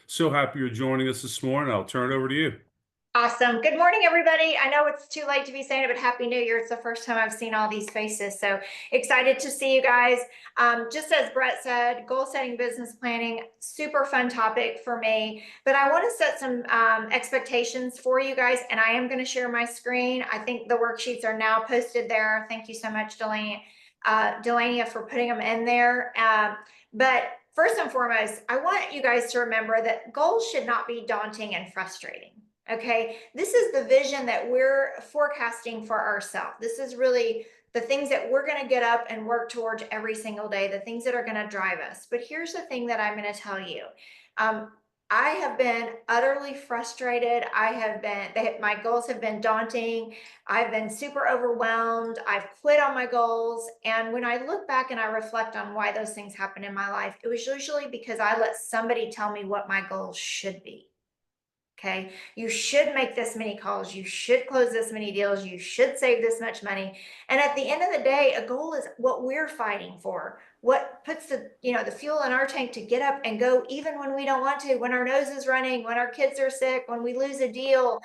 So happy you're joining us this morning. I'll turn it over to you. Awesome. Good morning, everybody. I know it's too late to be saying it, but Happy New Year. It's the first time I've seen all these faces. So excited to see you guys. Just as Brett said, goal setting, business planning, super fun topic for me. But I want to set some expectations for you guys, and I am going to share my screen. I think the worksheets are now posted there. Thank you so much, Delania, for putting them in there. But first and foremost, I want you guys to remember that goals should not be daunting and frustrating. Okay, this is the vision that we're forecasting for ourselves. This is really the things that we're going to get up and work towards every single day, the things that are going to drive us. But here's the thing that I'm going to tell you. I have been utterly frustrated. My goals have been daunting. I've been super overwhelmed. I've quit on my goals. And when I look back and I reflect on why those things happened in my life, it was usually because I let somebody tell me what my goals should be. Okay. You should make this many calls. You should close this many deals. You should save this much money. And at the end of the day, a goal is what we're fighting for. What puts the fuel in our tank to get up and go even when we don't want to, when our nose is running, when our kids are sick, when we lose a deal.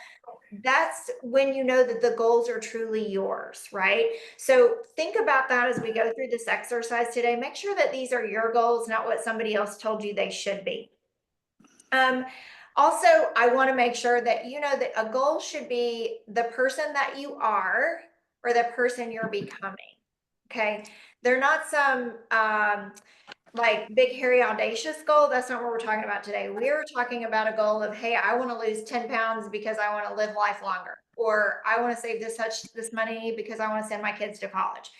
That's when you know that the goals are truly yours, right? So think about that as we go through this exercise today. Make sure that these are your goals, not what somebody else told you they should be. Also, I want to make sure that you know that a goal should be the person that you are or the person you're becoming. Okay. They're not some like big, hairy, audacious goal. That's not what we're talking about today. We're talking about a goal of, hey, I want to lose 10 pounds because I want to live life longer, or I want to save this money because I want to send my kids to college.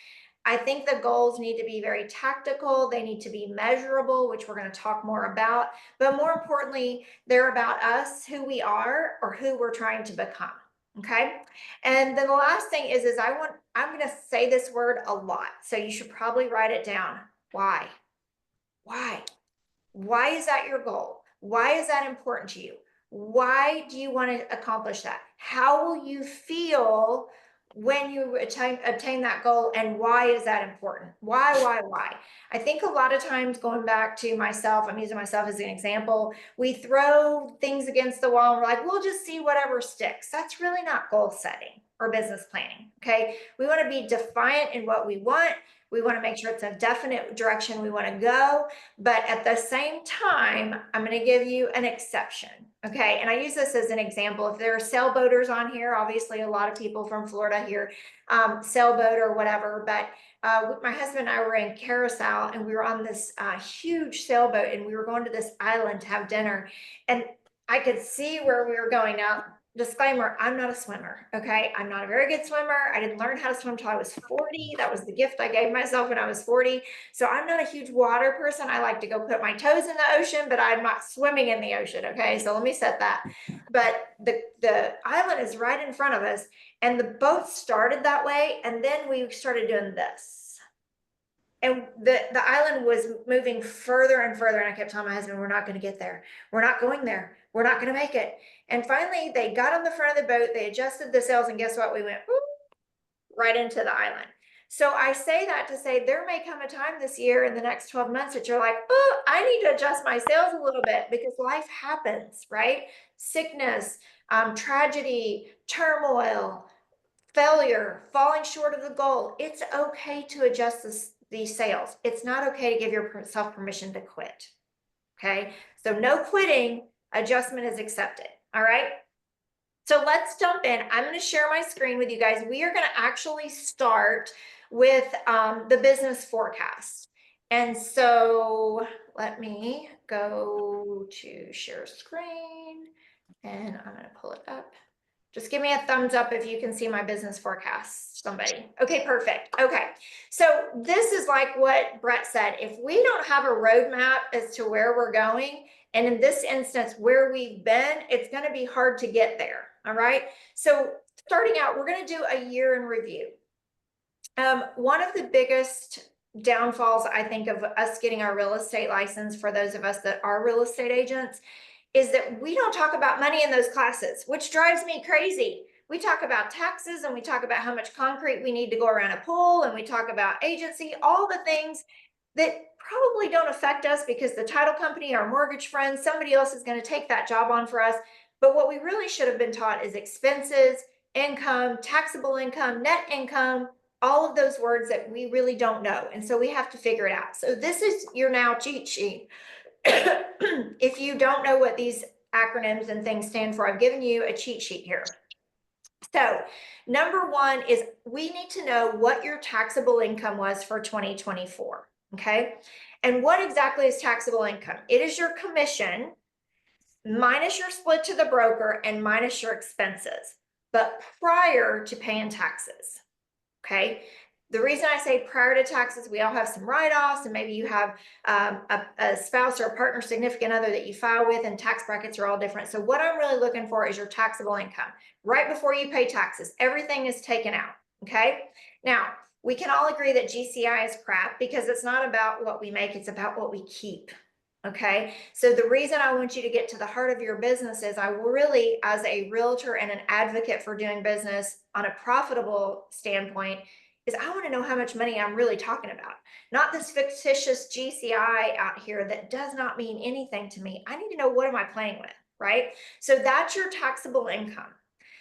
I think the goals need to be very tactical. They need to be measurable, which we're going to talk more about. But more importantly, they're about us, who we are, or who we're trying to become. Okay. And then the last thing is I'm going to say this word a lot. So you should probably write it down. Why? Why? Why is that your goal? Why is that important to you? Why do you want to accomplish that? How will you feel when you obtain that goal, and why is that important? Why? I think a lot of times, going back to myself, I'm using myself as an example, we throw things against the wall and we're like, we'll just see whatever sticks. That's really not goal setting or business planning. Okay. We want to be defiant in what we want. We want to make sure it's a definite direction we want to go. But at the same time, I'm going to give you an exception. Okay. And I use this as an example. If there are sailboaters on here, obviously a lot of people from Florida here, sailboat or whatever. But my husband and I were in Carousel, and we were on this huge sailboat, and we were going to this island to have dinner. And I could see where we were going. Now, disclaimer, I'm not a swimmer. Okay. I'm not a very good swimmer. I didn't learn how to swim until I was 40. That was the gift I gave myself when I was 40. So I'm not a huge water person. I like to go put my toes in the ocean, but I'm not swimming in the ocean. Okay. So let me set that. But the island is right in front of us, and the boat started that way. And then we started doing this. And the island was moving further and further. And I kept telling my husband, we're not going to get there. We're not going there. We're not going to make it. And finally, they got on the front of the boat. They adjusted the sails. And guess what? We went right into the island. So I say that to say there may come a time this year in the next 12 months that you're like, oh, I need to adjust my sails a little bit, because life happens, right? Sickness, tragedy, turmoil, failure, falling short of the goal. It's okay to adjust these sails. It's not okay to give yourself permission to quit. Okay. So no quitting, adjustment is accepted. All right. So let's jump in. I'm going to share my screen with you guys. We are going to actually start with the business forecast. And so let me go to share screen, and I'm going to pull it up. Just give me a thumbs up if you can see my business forecast, somebody. Okay, perfect. Okay, so this is like what Brett said. If we don't have a roadmap as to where we're going, and in this instance, where we've been, it's going to be hard to get there. All right. So starting out, we're going to do a year in review. One of the biggest downfalls, I think, of us getting our real estate license, for those of us that are real estate agents, is that we don't talk about money in those classes, which drives me crazy. We talk about taxes, and we talk about how much concrete we need to go around a pool, and we talk about agency, all the things that probably don't affect us because the title company, our mortgage friends, somebody else is going to take that job on for us. But what we really should have been taught is expenses, income, taxable income, net income, all of those words that we really don't know. And so we have to figure it out. So this is your now cheat sheet. If you don't know what these acronyms and things stand for, I've given you a cheat sheet here. So number one is we need to know what your taxable income was for 2024. Okay. And what exactly is taxable income? It is your commission minus your split to the broker and minus your expenses, but prior to paying taxes. Okay. The reason I say prior to taxes, we all have some write-offs, and maybe you have a spouse or a partner, significant other that you file with, and tax brackets are all different. So what I'm really looking for is your taxable income. Right before you pay taxes, everything is taken out. Okay. Now, we can all agree that GCI is crap because it's not about what we make, it's about what we keep. Okay. So the reason I want you to get to the heart of your business is I really, as a realtor and an advocate for doing business on a profitable standpoint, is I want to know how much money I'm really talking about. Not this fictitious GCI out here that does not mean anything to me. I need to know what am I playing with, right? So that's your taxable income.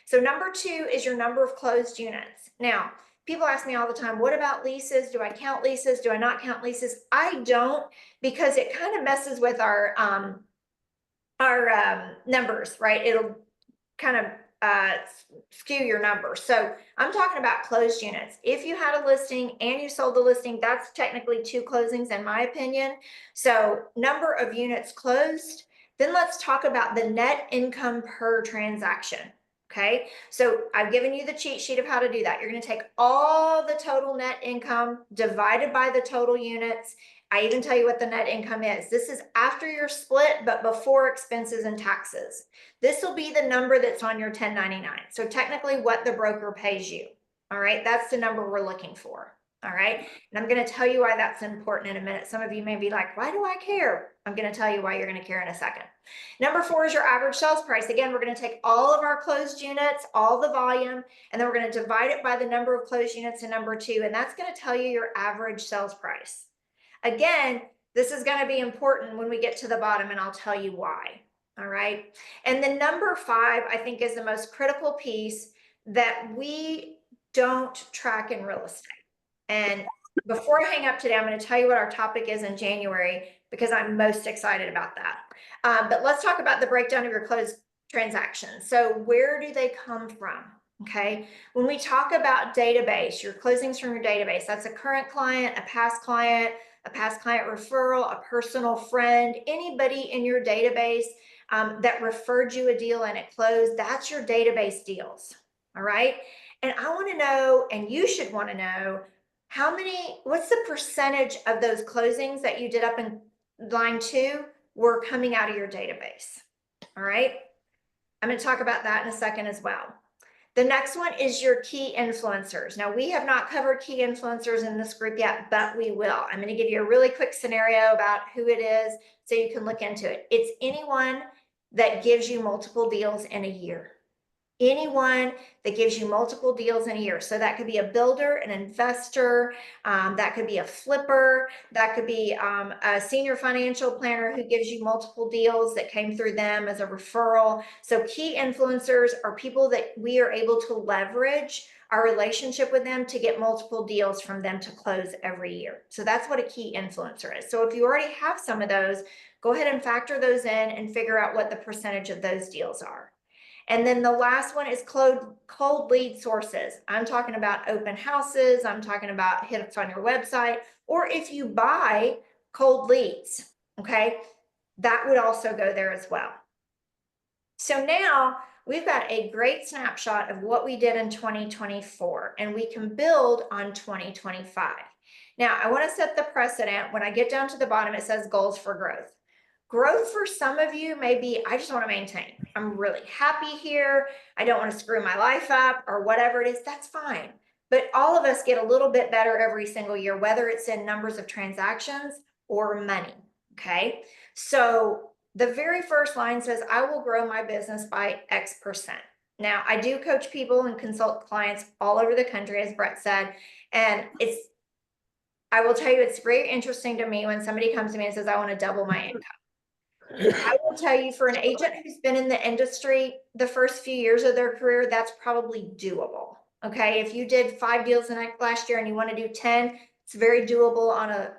So number two is your number of closed units. Now, people ask me all the time, what about leases? Do I count leases? Do I not count leases? I don't, because it kind of messes with our numbers, right? It'll kind of skew your numbers. So I'm talking about closed units. If you had a listing and you sold the listing, that's technically two closings in my opinion. So number of units closed. Then let's talk about the net income per transaction. Okay, so I've given you the cheat sheet of how to do that. You're going to take all the total net income divided by the total units. I even tell you what the net income is. This is after your split, but before expenses and taxes. This will be the number that's on your 1099. So technically what the broker pays you. All right, that's the number we're looking for. All right, and I'm going to tell you why that's important in a minute. Some of you may be like, why do I care? I'm going to tell you why you're going to care in a second. Number four is your average sales price. Again, we're going to take all of our closed units, all the volume, and then we're going to divide it by the number of closed units in number two, and that's going to tell you your average sales price. Again, this is going to be important when we get to the bottom, and I'll tell you why. All right. And then number five, I think, is the most critical piece that we don't track in real estate. And before I hang up today, I'm going to tell you what our topic is in January because I'm most excited about that. But let's talk about the breakdown of your closed transactions. So where do they come from? Okay. When we talk about database, your closings from your database, that's a current client, a past client referral, a personal friend, anybody in your database that referred you a deal and it closed, that's your database deals. All right. And I want to know, and you should want to know, what's the percentage of those closings that you did up in line two were coming out of your database? All right. I'm going to talk about that in a second as well. The next one is your key influencers. Now, we have not covered key influencers in this group yet, but we will. I'm going to give you a really quick scenario about who it is so you can look into it. It's anyone that gives you multiple deals in a year. Anyone that gives you multiple deals in a year. So that could be a builder, an investor, that could be a flipper, that could be a senior financial planner who gives you multiple deals that came through them as a referral. So key influencers are people that we are able to leverage our relationship with them to get multiple deals from them to close every year. So that's what a key influencer is. So if you already have some of those, go ahead and factor those in and figure out what the percentage of those deals are. And then the last one is cold lead sources. I'm talking about open houses. I'm talking about hits on your website, or if you buy cold leads, okay, that would also go there as well. So now we've got a great snapshot of what we did in 2024, and we can build on 2025. Now, I want to set the precedent. When I get down to the bottom, it says goals for growth. Growth for some of you may be, I just want to maintain. I'm really happy here. I don't want to screw my life up or whatever it is. That's fine. But all of us get a little bit better every single year, whether it's in numbers of transactions or money. Okay. So the very first line says, I will grow my business by X%. Now, I do coach people and consult clients all over the country, as Brett said, and it's I will tell you, it's very interesting to me when somebody comes to me and says, I want to double my income. I will tell you, for an agent who's been in the industry the first few years of their career, that's probably doable. Okay, if you did 5 deals in last year and you want to do 10, it's very doable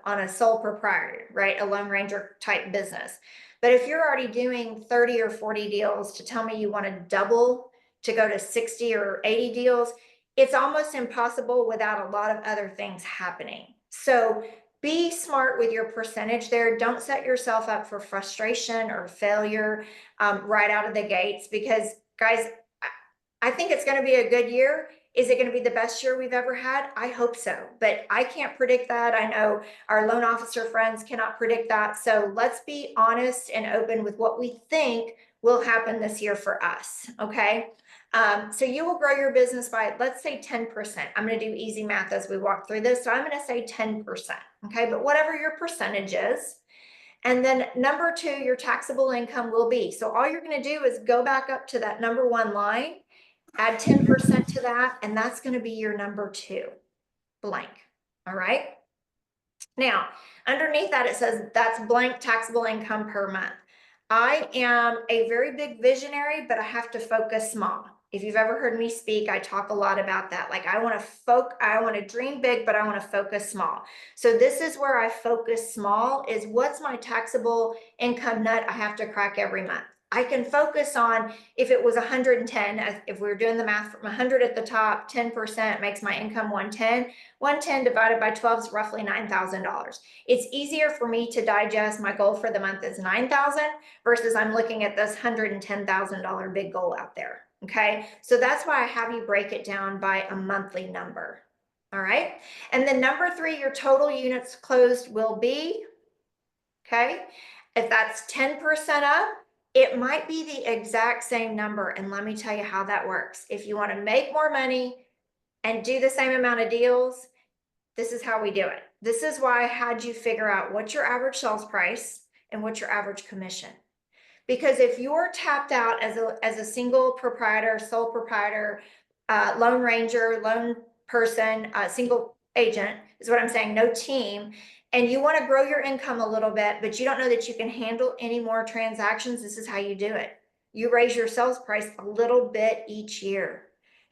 on a sole proprietor, right? A lone ranger type business. But if you're already doing 30 or 40 deals, to tell me you want to double to go to 60 or 80 deals, it's almost impossible without a lot of other things happening. So be smart with your percentage there. Don't set yourself up for frustration or failure right out of the gates, because, guys, I think it's going to be a good year. Is it going to be the best year we've ever had? I hope so, but I can't predict that. I know our loan officer friends cannot predict that. So let's be honest and open with what we think will happen this year for us. Okay. So you will grow your business by, let's say, 10%. I'm going to do easy math as we walk through this. So I'm going to say 10%. Okay. But whatever your percentage is. And then number two, your taxable income will be. So all you're going to do is go back up to that number one line, add 10% to that, and that's going to be your number two, blank. All right. Now, underneath that, it says that's blank taxable income per month. I am a very big visionary, but I have to focus small. If you've ever heard me speak, I talk a lot about that. Like, I want to dream big, but I want to focus small. So this is where I focus small, is what's my taxable income nut I have to crack every month. I can focus on, if it was 110, if we were doing the math from 100 at the top, 10% makes my income 110. 110 divided by 12 is roughly $9,000. It's easier for me to digest. My goal for the month is 9,000 versus I'm looking at this $110,000 big goal out there. Okay. So that's why I have you break it down by a monthly number. All right. And then number three, your total units closed will be, okay, if that's 10% up, it might be the exact same number. And let me tell you how that works. If you want to make more money and do the same amount of deals, this is how we do it. This is why I had you figure out what's your average sales price and what's your average commission. Because if you're tapped out as a single proprietor, sole proprietor, lone ranger, lone person, single agent is what I'm saying, no team, and you want to grow your income a little bit, but you don't know that you can handle any more transactions, this is how you do it. You raise your sales price a little bit each year.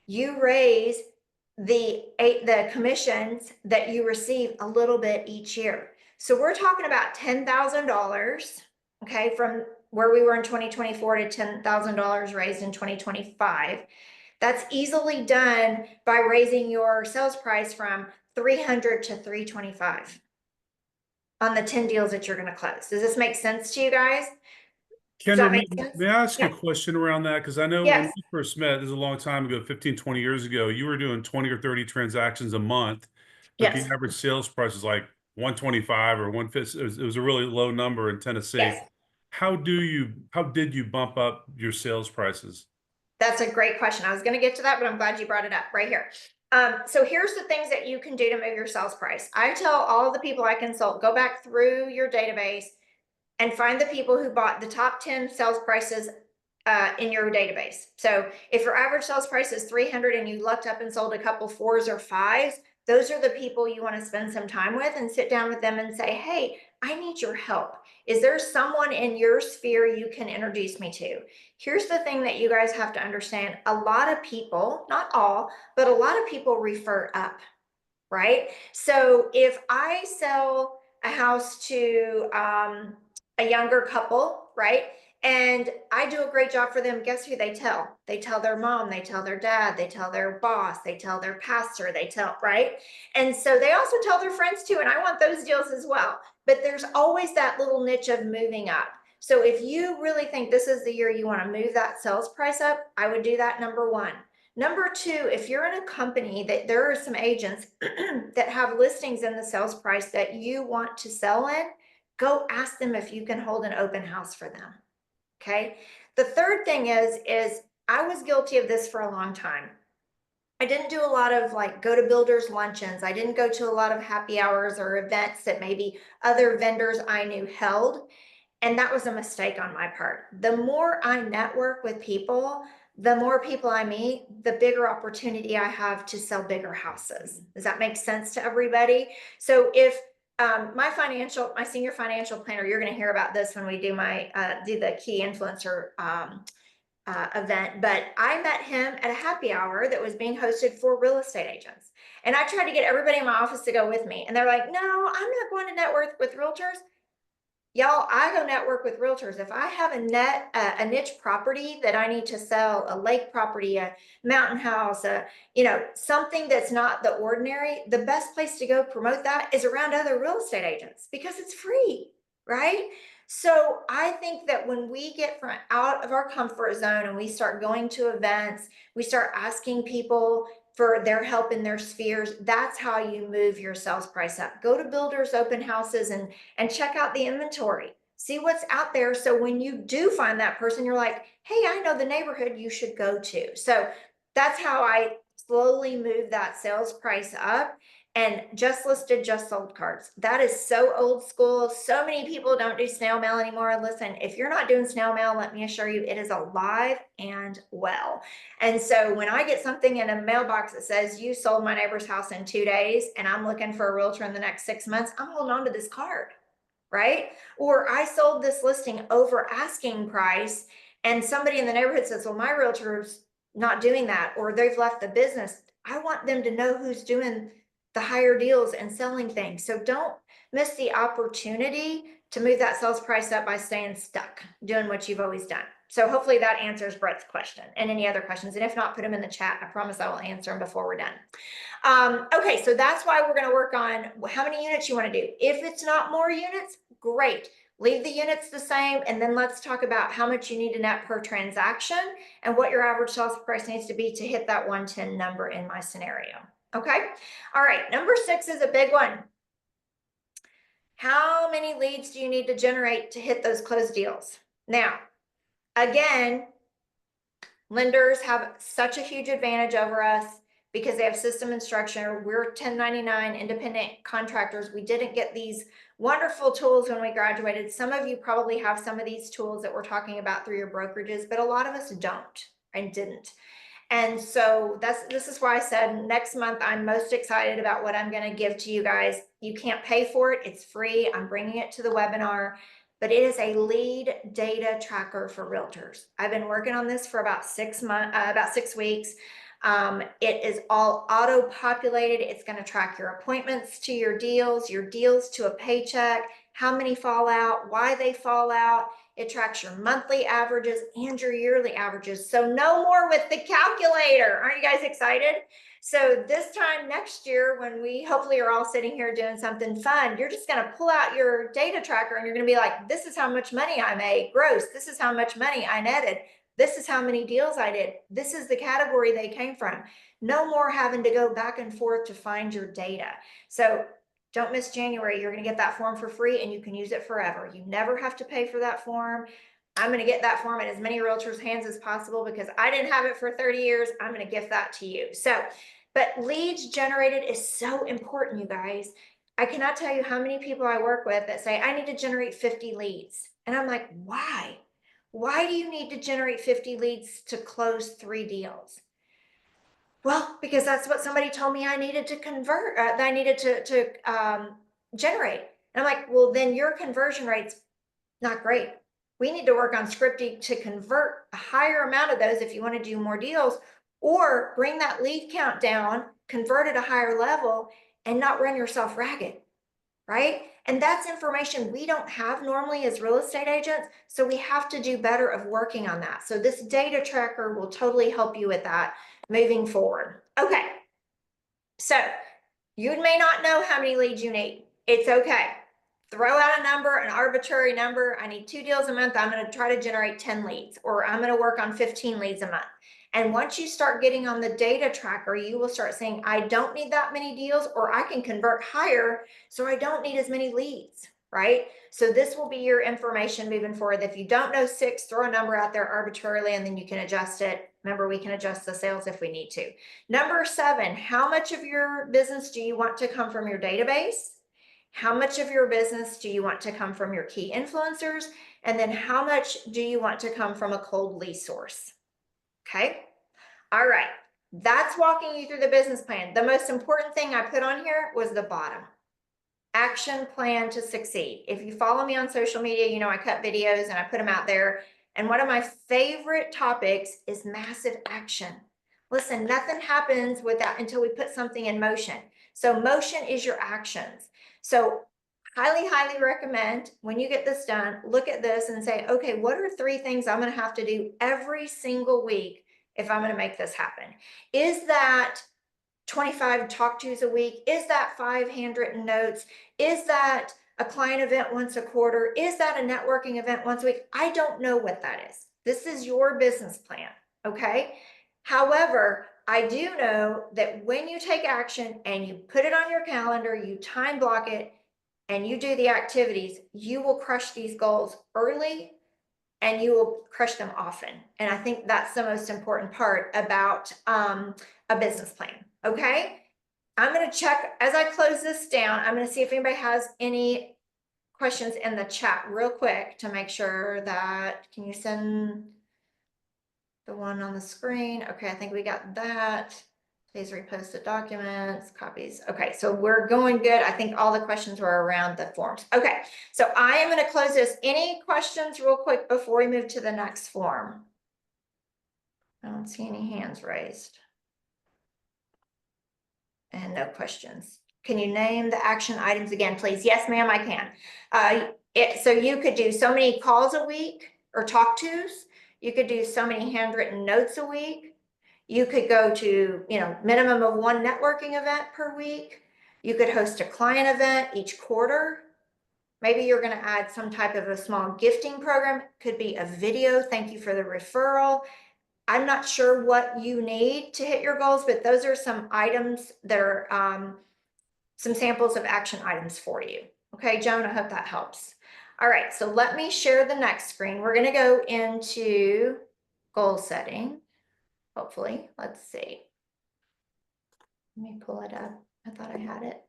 You raise the commissions that you receive a little bit each year. So we're talking about $10,000, okay, from where we were in 2024 to $10,000 raised in 2025. That's easily done by raising your sales price from 300 to 325 on the 10 deals that you're going to close. Does this make sense to you guys? Does Kendra, that may, make sense? may I ask you a Yeah. question around that? Because I know when Yes. we first met, this is a long time ago, 15, 20 years ago, you were doing 20 or 30 transactions a month, but the Yes. average sales price is like 125 or 150. It was a really low number in Tennessee. Yes. How did you bump up your sales prices? That's a great question. I was going to get to that, but I'm glad you brought it up right here. So here's the things that you can do to move your sales price. I tell all the people I consult, go back through your database and find the people who bought the top 10 sales prices in your database. So if your average sales price is 300 and you lucked up and sold a couple fours or fives, those are the people you want to spend some time with and sit down with them and say, hey, I need your help. Is there someone in your sphere you can introduce me to? Here's the thing that you guys have to understand. A lot of people, not all, but a lot of people refer up, right? So if I sell a house to a younger couple, right? And I do a great job for them. Guess who they tell? They tell their mom, they tell their dad, they tell their boss, they tell their pastor, they tell, right? And so they also tell their friends too. And I want those deals as well. But there's always that little niche of moving up. So if you really think this is the year you want to move that sales price up, I would do that, number one. Number two, if you're in a company that there are some agents that have listings in the sales price that you want to sell in, go ask them if you can hold an open house for them. Okay. The third thing is I was guilty of this for a long time. I didn't do a lot of like go to builders luncheons. I didn't go to a lot of happy hours or events that maybe other vendors I knew held. And that was a mistake on my part. The more I network with people, the more people I meet, the bigger opportunity I have to sell bigger houses. Does that make sense to everybody? So if my senior financial planner, you're going to hear about this when we do do the key influencer event, but I met him at a happy hour that was being hosted for real estate agents. And I tried to get everybody in my office to go with me. And they're like, no, I'm not going to network with realtors. Y'all, I go network with realtors. If I have a niche property that I need to sell, a lake property, a mountain house, something that's not the ordinary, the best place to go promote that is around other real estate agents because it's free, right? So I think that when we get from out of our comfort zone and we start going to events, we start asking people for their help in their spheres, that's how you move your sales price up. Go to builders open houses and check out the inventory. See what's out there. So when you do find that person, you're like, hey, I know the neighborhood you should go to. So that's how I slowly move that sales price up. And just listed, just sold cards. That is so old school. So many people don't do snail mail anymore. Listen, if you're not doing snail mail, let me assure you it is alive and well. And so when I get something in a mailbox that says you sold my neighbor's house in 2 days and I'm looking for a realtor in the next 6 months, I'm holding on to this card, right? Or I sold this listing over asking price and somebody in the neighborhood says, well, my realtor's not doing that, or they've left the business. I want them to know who's doing the higher deals and selling things. So don't miss the opportunity to move that sales price up by staying stuck, doing what you've always done. So hopefully that answers Brett's question and any other questions. And if not, put them in the chat. I promise I will answer them before we're done. Okay, so that's why we're going to work on how many units you want to do. If it's not more units, great. Leave the units the same, and then let's talk about how much you need to net per transaction and what your average sales price needs to be to hit that 110 number in my scenario. Okay, all right, number 6 is a big one. How many leads do you need to generate to hit those closed deals? Now, again, lenders have such a huge advantage over us because they have system and structure. We're 1099 independent contractors. We didn't get these wonderful tools when we graduated. Some of you probably have some of these tools that we're talking about through your brokerages, but a lot of us don't and didn't. And so this is why I said next month I'm most excited about what I'm going to give to you guys. You can't pay for it. It's free. I'm bringing it to the webinar, but it is a lead data tracker for realtors. I've been working on this for about 6 months, about 6 weeks. It is all auto-populated. It's going to track your appointments to your deals to a paycheck, how many fall out, why they fall out. It tracks your monthly averages and your yearly averages. So no more with the calculator. Aren't you guys excited? So this time next year, when we hopefully are all sitting here doing something fun, you're just going to pull out your data tracker and you're going to be like, this is how much money I made gross. This is how much money I netted. This is how many deals I did. This is the category they came from. No more having to go back and forth to find your data. So don't miss January. You're going to get that form for free and you can use it forever. You never have to pay for that form. I'm going to get that form in as many realtors' hands as possible because I didn't have it for 30 years. I'm going to gift that to you. So, but leads generated is so important, you guys. I cannot tell you how many people I work with that say, I need to generate 50 leads. And I'm like, why? Why do you need to generate 50 leads to close 3 deals? Well, because that's what somebody told me I needed to convert, that I needed to generate. And I'm like, well, then your conversion rate's not great. We need to work on scripting to convert a higher amount of those if you want to do more deals, or bring that lead count down, convert at a higher level, and not run yourself ragged, right? And that's information we don't have normally as real estate agents. So we have to do better of working on that. So this data tracker will totally help you with that moving forward. Okay. So you may not know how many leads you need. It's okay. Throw out a number, an arbitrary number. I need 2 deals a month. I'm going to try to generate 10 leads, or I'm going to work on 15 leads a month. And once you start getting on the data tracker, you will start saying, I don't need that many deals, or I can convert higher, so I don't need as many leads, right? So this will be your information moving forward. If you don't know 6, throw a number out there arbitrarily, and then you can adjust it. Remember, we can adjust the sales if we need to. Number 7, how much of your business do you want to come from your database? How much of your business do you want to come from your key influencers? And then how much do you want to come from a cold lead source? Okay. All right. That's walking you through the business plan. The most important thing I put on here was the bottom. Action plan to succeed. If you follow me on social media, you know I cut videos and I put them out there. And one of my favorite topics is massive action. Listen, nothing happens without until we put something in motion. So motion is your actions. So highly, highly recommend when you get this done, look at this and say, okay, what are 3 things I'm going to have to do every single week if I'm going to make this happen? Is that 25 talk tos a week? Is that 5 handwritten notes? Is that a client event once a quarter? Is that a networking event once a week? I don't know what that is. This is your business plan, okay? However, I do know that when you take action and you put it on your calendar, you time block it, and you do the activities, you will crush these goals early and you will crush them often. And I think that's the most important part about a business plan. Okay. I'm going to check as I close this down. I'm going to see if anybody has any questions in the chat real quick to make sure that, can you send the one on the screen? Okay. I think we got that. Please repost the documents, copies. Okay, so we're going good. I think all the questions were around the forms. Okay, so I am going to close this. Any questions real quick before we move to the next form? I don't see any hands raised. And no questions. Can you name the action items again, please? Yes, ma'am, I can. So you could do so many calls a week or talk tos. You could do so many handwritten notes a week. You could go to, minimum of 1 networking event per week. You could host a client event each quarter. Maybe you're going to add some type of a small gifting program. Could be a video. Thank you for the referral. I'm not sure what you need to hit your goals, but those are some items that are some samples of action items for you. Okay, Joan, I hope that helps. All right, so let me share the next screen. We're going to go into goal setting. Hopefully, let's see. Let me pull it up. I thought I had it.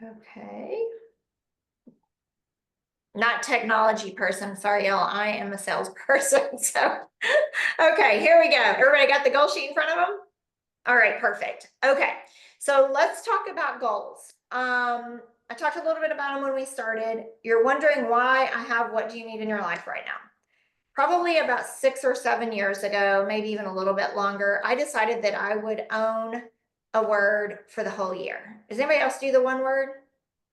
Okay. Not technology person. Sorry, y'all. I am a salesperson. So, okay, here we go. Everybody got the goal sheet in front of them? All right, perfect. Okay, so let's talk about goals. I talked a little bit about them when we started. You're wondering why I have what do you need in your life right now? Probably about 6 or 7 years ago, maybe even a little bit longer, I decided that I would own a word for the whole year. Does anybody else do the one word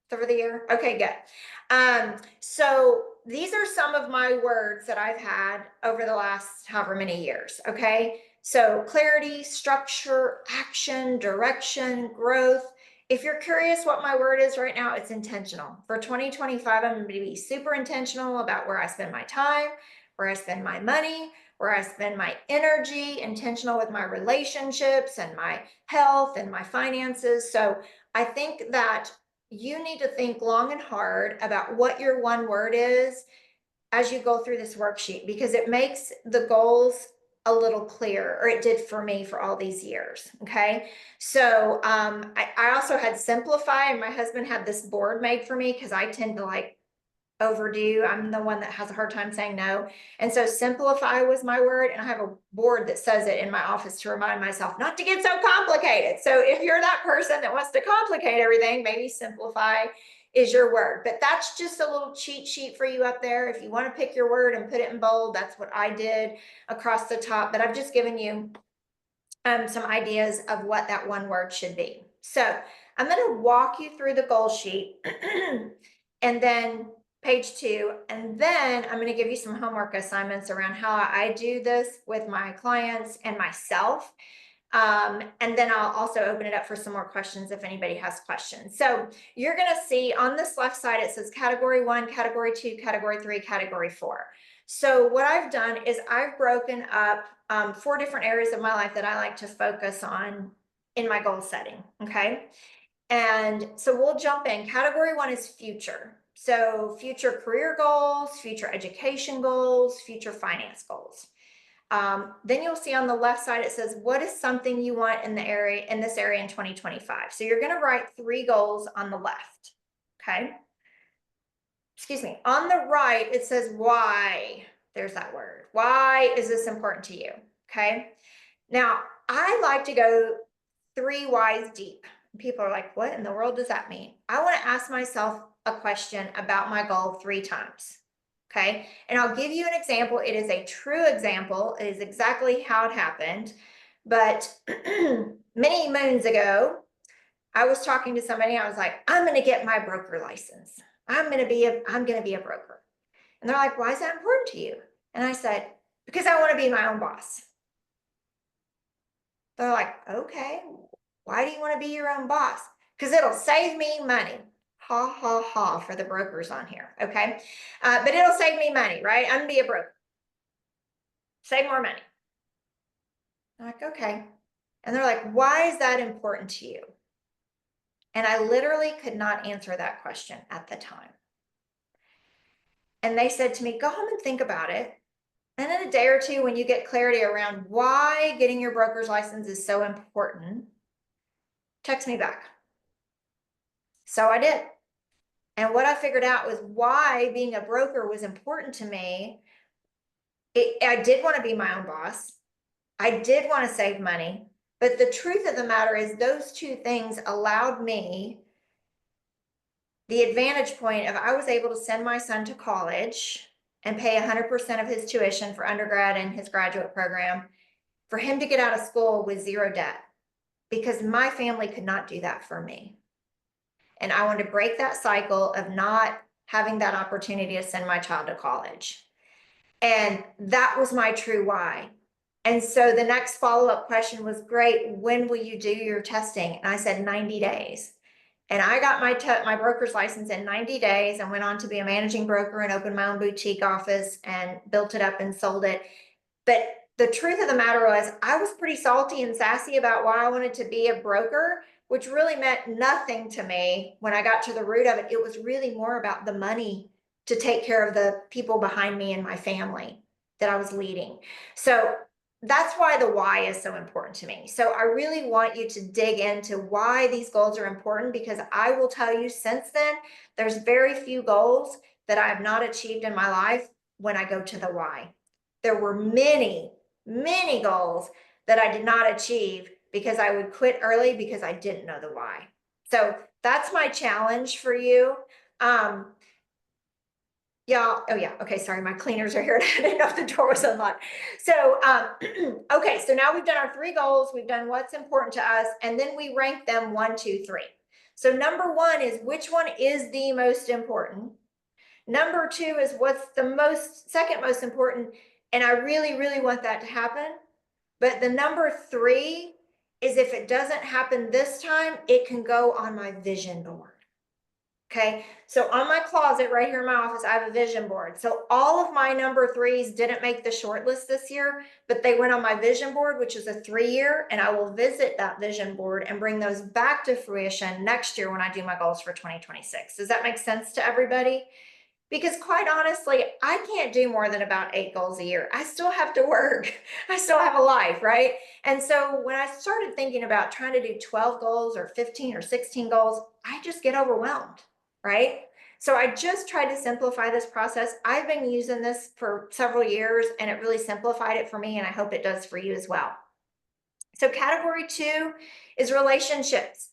for the year? Okay, good. So these are some of my words that I've had over the last however many years. Okay. So clarity, structure, action, direction, growth. If you're curious what my word is right now, it's intentional. For 2025, I'm going to be super intentional about where I spend my time, where I spend my money, where I spend my energy, intentional with my relationships and my health and my finances. So I think that you need to think long and hard about what your one word is as you go through this worksheet, because it makes the goals a little clearer, or it did for me for all these years. Okay. So I also had simplify, and my husband had this board made for me because I tend to like overdue. I'm the one that has a hard time saying no. And so simplify was my word. And I have a board that says it in my office to remind myself not to get so complicated. So if you're that person that wants to complicate everything, maybe simplify is your word. But that's just a little cheat sheet for you up there. If you want to pick your word and put it in bold, that's what I did across the top. But I've just given you some ideas of what that one word should be. So I'm going to walk you through the goal sheet and then page 2, and then I'm going to give you some homework assignments around how I do this with my clients and myself. And then I'll also open it up for some more questions if anybody has questions. So you're going to see on this left side, it says category 1, category 2, category 3, category 4. So what I've done is I've broken up 4 different areas of my life that I like to focus on in my goal setting. Okay. And so we'll jump in. Category 1 is future. So future career goals, future education goals, future finance goals. Then you'll see on the left side, it says, what is something you want in this area in 2025? So you're going to write 3 goals on the left. Okay. Excuse me. On the right, it says why There's that word. Why is this important to you? Okay. Now, I like to go 3 whys deep. People are like, what in the world does that mean? I want to ask myself a question about my goal 3 times. Okay. And I'll give you an example. It is a true example. It is exactly how it happened. But many moons ago, I was talking to somebody. I was like, I'm going to get my broker license. I'm going to be a broker. And they're like, why is that important to you? And I said, because I want to be my own boss. They're like, okay, why do you want to be your own boss? Because it'll save me money. Ha ha ha for the brokers on here. Okay. But it'll save me money, right? I'm going to be a broker. Save more money. I'm like, okay. And they're like, why is that important to you? And I literally could not answer that question at the time. And they said to me, go home and think about it. And in a day or two, when you get clarity around why getting your broker's license is so important, text me back. So I did. And what I figured out was why being a broker was important to me. I did want to be my own boss. I did want to save money. But the truth of the matter is those two things allowed me the advantage point of I was able to send my son to college and pay 100% of his tuition for undergrad and his graduate program for him to get out of school with zero debt, because my family could not do that for me. And I wanted to break that cycle of not having that opportunity to send my child to college. And that was my true why. And so the next follow-up question was, great, when will you do your testing? And I said 90 days. And I got my broker's license in 90 days and went on to be a managing broker and opened my own boutique office and built it up and sold it. But the truth of the matter was, I was pretty salty and sassy about why I wanted to be a broker, which really meant nothing to me when I got to the root of it. It was really more about the money to take care of the people behind me and my family that I was leading. So that's why the why is so important to me. So I really want you to dig into why these goals are important, because I will tell you since then, there's very few goals that I have not achieved in my life when I go to the why. There were many, many goals that I did not achieve because I would quit early because I didn't know the why. So that's my challenge for you. Yeah. Oh yeah. Okay. Sorry. My cleaners are here. I didn't know if the door was unlocked. So, okay. So now we've done our 3 goals. We've done what's important to us. And then we rank them 1, 2, 3. So number 1 is which one is the most important. Number 2 is what's the second most important. And I really, really want that to happen. But the number 3 is if it doesn't happen this time, it can go on my vision board. Okay, so on my closet right here in my office, I have a vision board. So all of my number 3s didn't make the short list this year, but they went on my vision board, which is a 3-year, and I will visit that vision board and bring those back to fruition next year when I do my goals for 2026. Does that make sense to everybody? Because quite honestly, I can't do more than about 8 goals a year. I still have to work. I still have a life, right? And so when I started thinking about trying to do 12 goals or 15 or 16 goals, I just get overwhelmed, right? So I just tried to simplify this process. I've been using this for several years and it really simplified it for me, and I hope it does for you as well. So category 2 is relationships.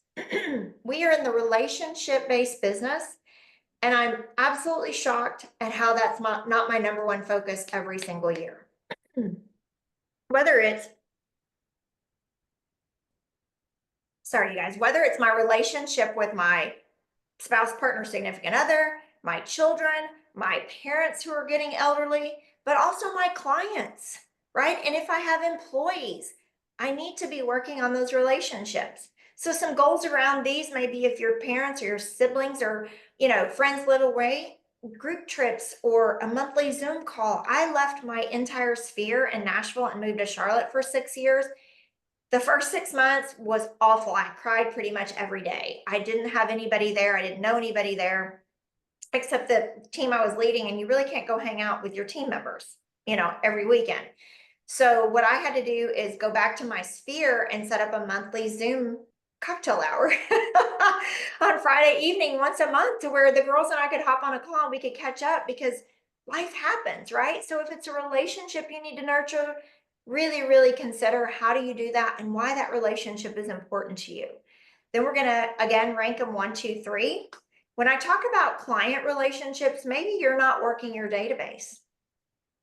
We are in the relationship-based business. And I'm absolutely shocked at how that's not my number 1 focus every single year. Whether it's, sorry, you guys, whether it's my relationship with my spouse, partner, significant other, my children, my parents who are getting elderly, but also my clients, right? And if I have employees, I need to be working on those relationships. So some goals around these may be if your parents or your siblings or, friends live away, group trips or a monthly Zoom call. I left my entire sphere in Nashville and moved to Charlotte for 6 years. The first 6 months was awful. I cried pretty much every day. I didn't have anybody there. I didn't know anybody there except the team I was leading. And you really can't go hang out with your team members, every weekend. So what I had to do is go back to my sphere and set up a monthly Zoom cocktail hour on Friday evening once a month, to where the girls and I could hop on a call and we could catch up, because life happens, right? So if it's a relationship you need to nurture, really, really consider how do you do that and why that relationship is important to you. Then we're gonna again rank them 1, 2, 3. When I talk about client relationships, maybe you're not working your database,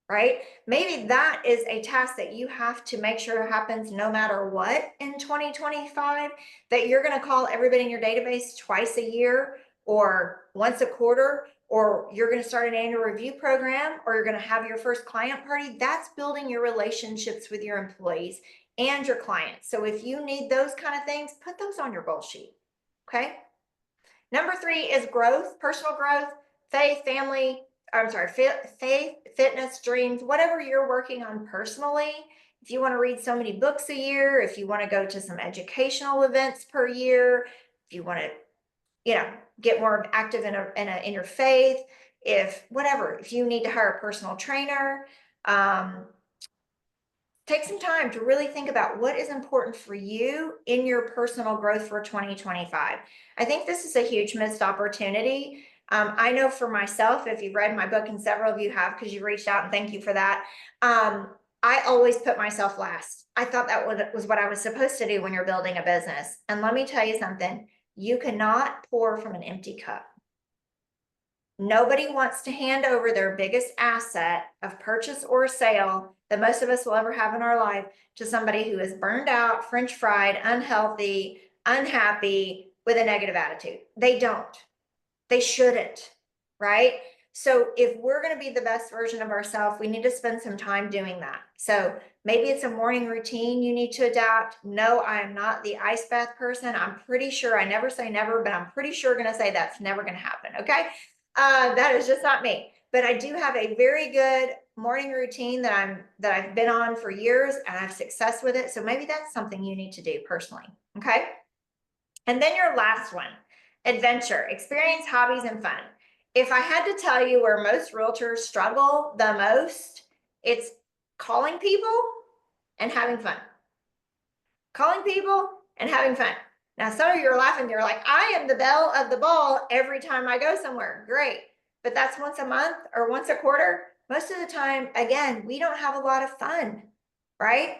right? Maybe that is a task that you have to make sure happens no matter what in 2025, that you're going to call everybody in your database twice a year or once a quarter, or you're going to start an annual review program, or you're going to have your first client party. That's building your relationships with your employees and your clients. So if you need those kind of things, put those on your goal sheet. Okay. Number 3 is growth, personal growth, faith, family. I'm sorry, faith, fitness, dreams, whatever you're working on personally. If you want to read so many books a year, if you want to go to some educational events per year, if you want to, you know, get more active in your faith, if whatever, if you need to hire a personal trainer, um, take some time to really think about what is important for you in your personal growth for 2025. I think this is a huge missed opportunity. I know for myself, if you've read my book, and several of you have because you reached out, and thank you for that. I always put myself last. I thought that was what I was supposed to do when you're building a business. And let me tell you something, you cannot pour from an empty cup. Nobody wants to hand over their biggest asset of purchase or sale that most of us will ever have in our life to somebody who is burned out, French fried, unhealthy, unhappy, with a negative attitude. They don't. They shouldn't, right? So if we're going to be the best version of ourselves, we need to spend some time doing that. So maybe it's a morning routine you need to adapt. No, I am not the ice bath person. I'm pretty sure, I never say never, but I'm pretty sure going to say that's never going to happen. Okay. That is just not me. But I do have a very good morning routine that I've been on for years, and I have success with it. So maybe that's something you need to do personally. Okay. And then your last one, adventure, experience, hobbies, and fun. If I had to tell you where most realtors struggle the most, it's calling people and having fun. Calling people and having fun. Now, some of you are laughing. You're like, I am the belle of the ball every time I go somewhere. Great. But that's once a month or once a quarter. Most of the time, again, we don't have a lot of fun, right?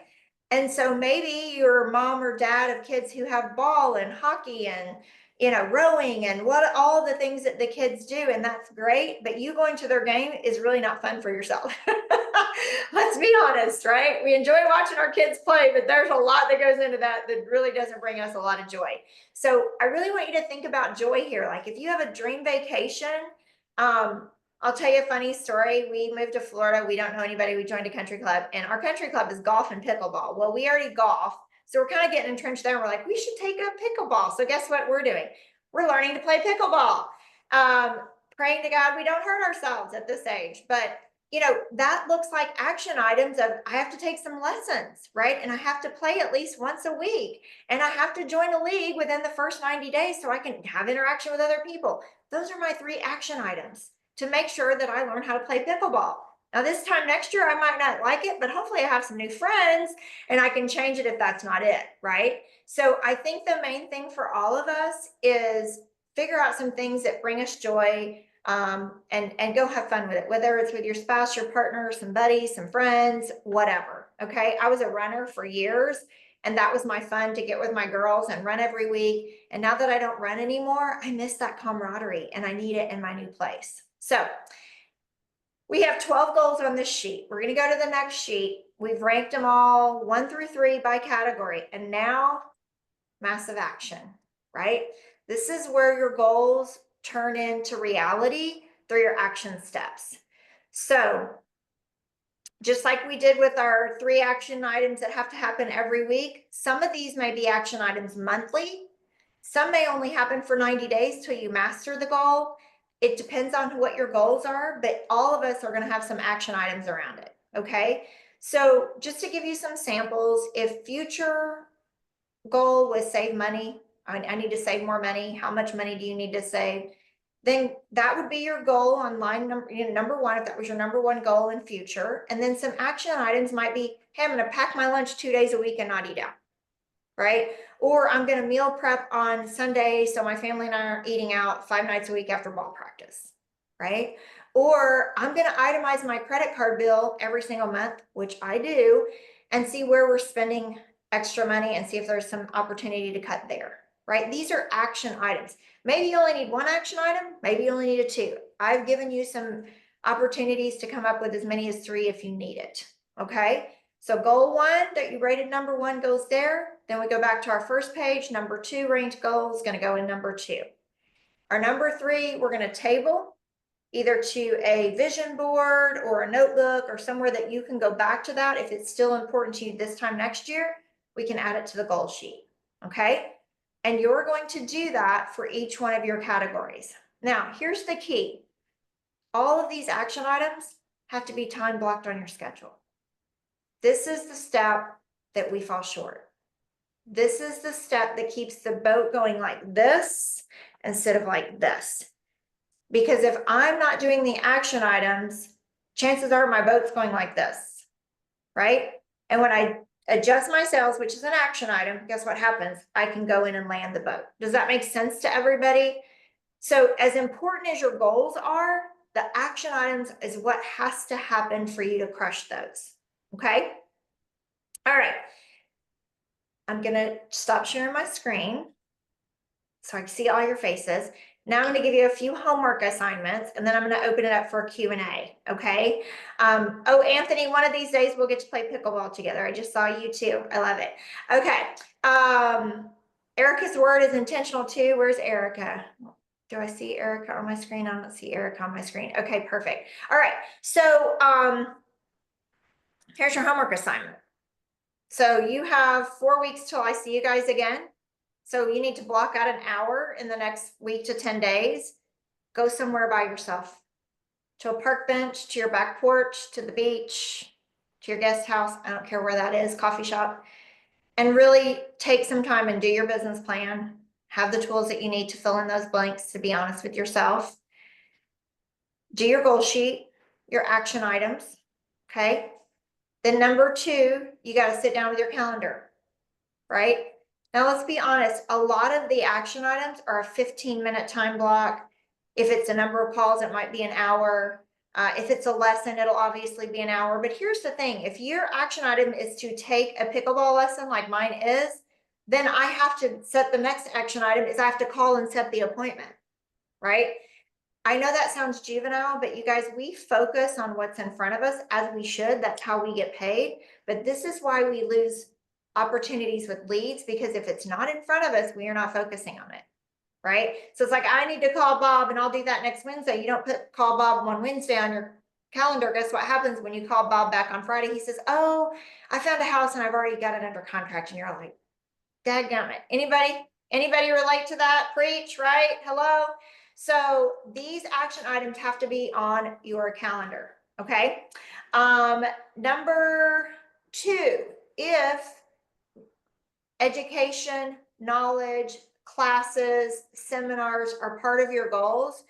And so maybe your mom or dad of kids who have ball and hockey and rowing and what all the things that the kids do, and that's great. But you going to their game is really not fun for yourself. Let's be honest, right? We enjoy watching our kids play, but there's a lot that goes into that that really doesn't bring us a lot of joy. So I really want you to think about joy here. Like if you have a dream vacation, um, I'll tell you a funny story. We moved to Florida. We don't know anybody. We joined a country club, and our country club is golf and pickleball. Well, we already golf. So we're kind of getting entrenched there. We're like, we should take up pickleball. So guess what we're doing? We're learning to play pickleball. Praying to God we don't hurt ourselves at this age. But that looks like action items of I have to take some lessons, right? And I have to play at least once a week. And I have to join a league within the first 90 days so I can have interaction with other people. Those are my 3 action items to make sure that I learn how to play pickleball. Now, this time next year, I might not like it, but hopefully I have some new friends and I can change it if that's not it, right? So I think the main thing for all of us is figure out some things that bring us joy, and go have fun with it, whether it's with your spouse, your partner, some buddies, some friends, whatever. Okay. I was a runner for years, and that was my fun to get with my girls and run every week. And now that I don't run anymore, I miss that camaraderie and I need it in my new place. So we have 12 goals on this sheet. We're going to go to the next sheet. We've ranked them all 1 through 3 by category. And now massive action, right? This is where your goals turn into reality through your action steps. So just like we did with our 3 action items that have to happen every week, some of these may be action items monthly. Some may only happen for 90 days till you master the goal. It depends on what your goals are, but all of us are going to have some action items around it. Okay. So just to give you some samples, if future goal was save money, I need to save more money. How much money do you need to save? Then that would be your goal on line number 1, if that was your number 1 goal in future. And then some action items might be, hey, I'm going to pack my lunch 2 days a week and not eat out, right? Or I'm going to meal prep on Sunday so my family and I are eating out 5 nights a week after ball practice, right? Or I'm going to itemize my credit card bill every single month, which I do, and see where we're spending extra money and see if there's some opportunity to cut there, right? These are action items. Maybe you only need one action item, maybe you only need a two. I've given you some opportunities to come up with as many as three if you need it, okay? So goal one that you rated number one goes there. Then we go back to our first page. Number two range goal is going to go in number two. Our number three, we're going to table either to a vision board or a notebook or somewhere that you can go back to that. If it's still important to you this time next year, we can add it to the goal sheet, okay? And you're going to do that for each one of your categories. Now, here's the key. All of these action items have to be time blocked on your schedule. This is the step that we fall short. This is the step that keeps the boat going like this instead of like this. Because if I'm not doing the action items, chances are my boat's going like this, right? And when I adjust my sails, which is an action item, guess what happens? I can go in and land the boat. Does that make sense to everybody? So as important as your goals are, the action items is what has to happen for you to crush those, okay? All right. I'm gonna stop sharing my screen so I can see all your faces. Now I'm gonna give you a few homework assignments and then I'm gonna open it up for a Q&A, okay? Oh, Anthony, one of these days we'll get to play pickleball together. I just saw you too, I love it. Okay, Erica's word is intentional too. Where's Erica? Do I see Erica on my screen? I don't see Erica on my screen. Okay, perfect. All right, so here's your homework assignment. So you have 4 weeks till I see you guys again. So you need to block out an hour in the next week to 10 days. Go somewhere by yourself, to a park bench, to your back porch, to the beach, to your guest house. I don't care where that is, coffee shop, and really take some time and do your business plan. Have the tools that you need to fill in those blanks, to be honest with yourself. Do your goal sheet, your action items, okay? Then number two, you got to sit down with your calendar, right? Now let's be honest, a lot of the action items are a 15-minute time block. If it's a number of calls, it might be an hour. If it's a lesson, it'll obviously be an hour. But here's the thing, if your action item is to take a pickleball lesson like mine is, then I have to set the next action item is I have to call and set the appointment, right? I know that sounds juvenile, but you guys, we focus on what's in front of us as we should. That's how we get paid. But this is why we lose opportunities with leads, because if it's not in front of us, we are not focusing on it, right? So it's like, I need to call Bob and I'll do that next Wednesday. You don't put call Bob on Wednesday on your calendar. Guess what happens when you call Bob back on Friday? He says, oh, I found a house and I've already got it under contract. And you're like, dadgummit. Anybody relate to that? Preach, right? Hello? So these action items have to be on your calendar, okay? Number two, if education, knowledge, classes, seminars are part of your goals,